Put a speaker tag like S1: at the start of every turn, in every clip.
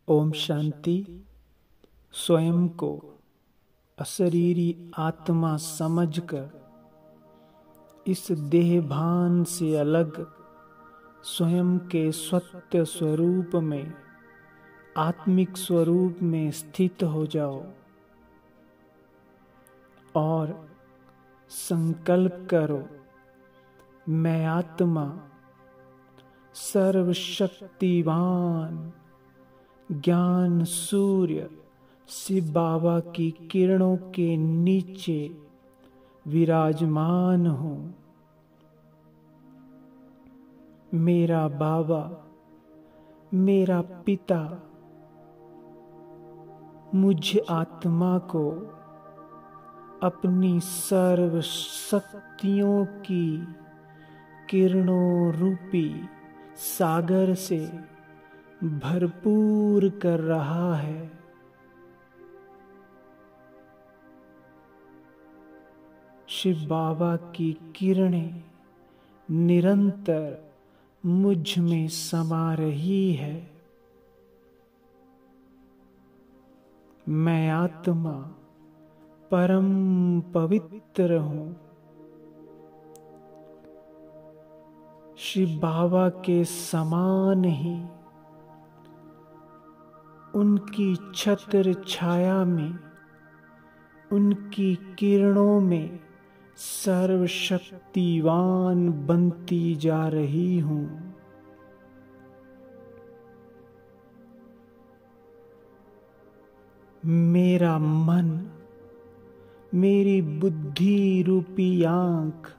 S1: ओम शांति। स्वयं को अशरीरी आत्मा समझकर इस देह भान से अलग स्वयं के सत्य स्वरूप में, आत्मिक स्वरूप में स्थित हो जाओ और संकल्प करो, मैं आत्मा सर्वशक्तिवान ज्ञान सूर्य शिव बाबा की किरणों के नीचे विराजमान हूँ। मेरा बाबा, मेरा पिता मुझ आत्मा को अपनी सर्व शक्तियों की किरणों रूपी सागर से भरपूर कर रहा है। शिव बाबा की किरणें निरंतर मुझ में समा रही है। मैं आत्मा परम पवित्र हूँ। शिव बाबा के समान ही उनकी छत्र छाया में, उनकी किरणों में सर्वशक्तिवान बनती जा रही हूँ। मेरा मन, मेरी बुद्धि रूपी आँख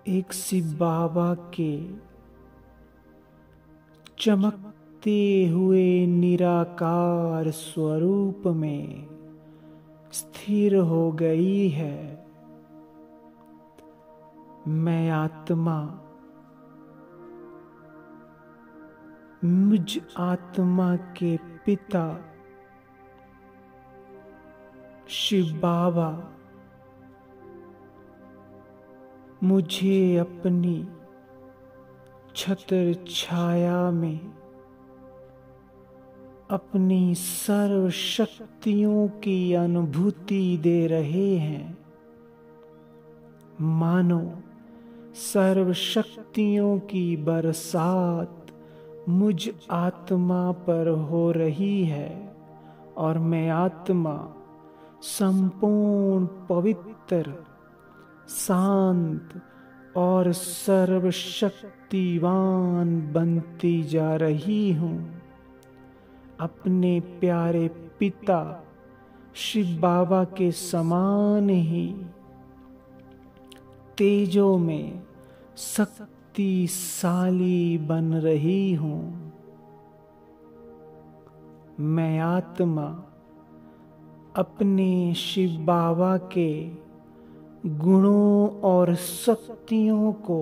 S1: एक शिव बाबा के चमकते हुए निराकार स्वरूप में स्थिर हो गई है। मैं आत्मा मुझ आत्मा के पिता शिव बाबा मुझे अपनी छत्र छाया में अपनी सर्व शक्तियों की अनुभूति दे रहे हैं। मानो सर्व शक्तियों की बरसात मुझ आत्मा पर हो रही है और मैं आत्मा संपूर्ण पवित्र, शांत और सर्वशक्तिवान बनती जा रही हूँ। अपने प्यारे पिता शिव बाबा के समान ही तेजों में शक्तिशाली बन रही हूँ। मैं आत्मा अपने शिव बाबा के गुणों और शक्तियों को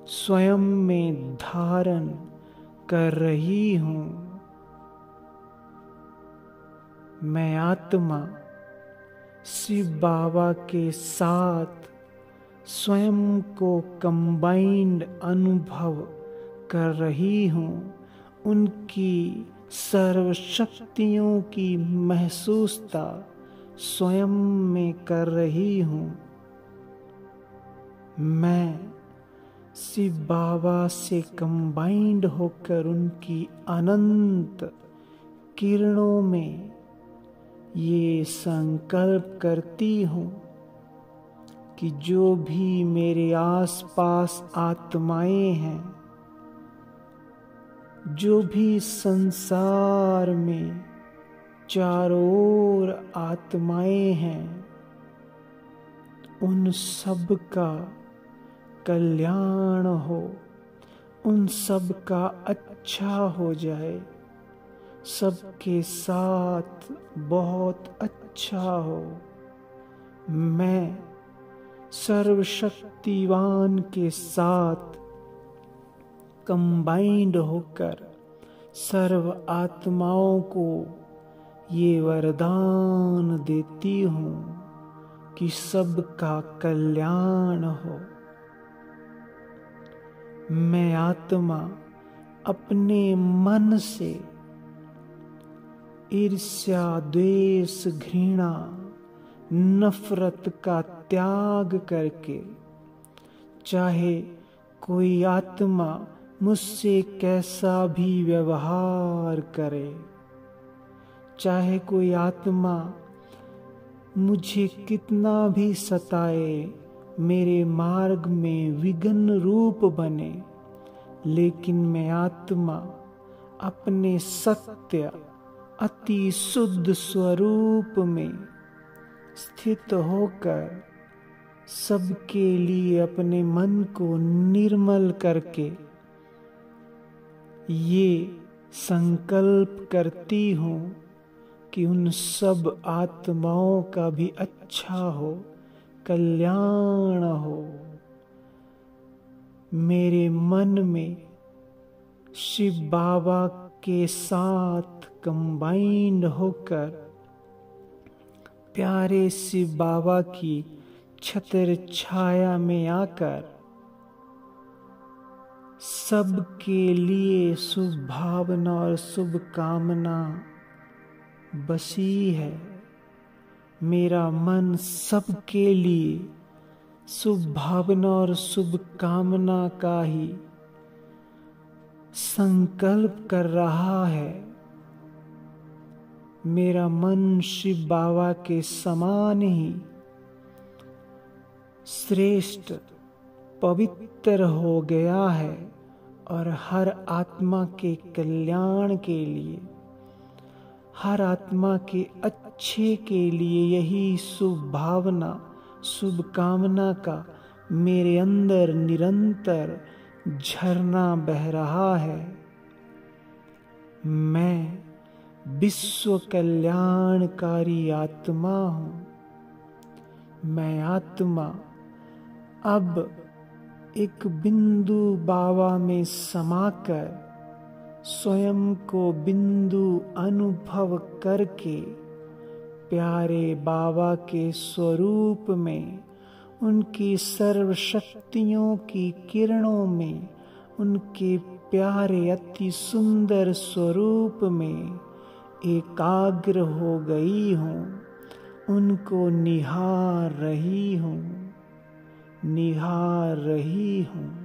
S1: स्वयं में धारण कर रही हूँ। मैं आत्मा शिव बाबा के साथ स्वयं को कंबाइंड अनुभव कर रही हूँ। उनकी सर्व शक्तियों की महसूसता स्वयं में कर रही हूँ। मैं शिव बाबा से कंबाइंड होकर उनकी अनंत किरणों में ये संकल्प करती हूँ कि जो भी मेरे आसपास आत्माएं हैं, जो भी संसार में चारों ओर आत्माएं हैं, उन सब का कल्याण हो, उन सब का अच्छा हो जाए, सबके साथ बहुत अच्छा हो। मैं सर्वशक्तिवान के साथ कंबाइंड होकर सर्व आत्माओं को ये वरदान देती हूँ कि सबका कल्याण हो। मैं आत्मा अपने मन से ईर्ष्या, द्वेष, घृणा, नफरत का त्याग करके, चाहे कोई आत्मा मुझसे कैसा भी व्यवहार करे, चाहे कोई आत्मा मुझे कितना भी सताए, मेरे मार्ग में विघ्न रूप बने, लेकिन मैं आत्मा अपने सत्य अति शुद्ध स्वरूप में स्थित होकर सबके लिए अपने मन को निर्मल करके ये संकल्प करती हूँ कि उन सब आत्माओं का भी अच्छा हो, कल्याण हो। मेरे मन में शिव बाबा के साथ कंबाइंड होकर प्यारे शिव बाबा की छत्र छाया में आकर सबके लिए शुभ भावना और शुभ कामना बसी है। मेरा मन सबके लिए शुभ भावना और शुभ कामना का ही संकल्प कर रहा है। मेरा मन शिव बाबा के समान ही श्रेष्ठ पवित्र हो गया है और हर आत्मा के कल्याण के लिए, हर आत्मा के अच्छे के लिए यही शुभ भावना, शुभ कामना का मेरे अंदर निरंतर झरना बह रहा है। मैं विश्व कल्याणकारी आत्मा हूँ। मैं आत्मा अब एक बिंदु बाबा में समाकर स्वयं को बिंदु अनुभव करके प्यारे बाबा के स्वरूप में, उनकी सर्व शक्तियों की किरणों में, उनके प्यारे अति सुंदर स्वरूप में एकाग्र हो गई हूँ। उनको निहार रही हूँ, निहार रही हूँ।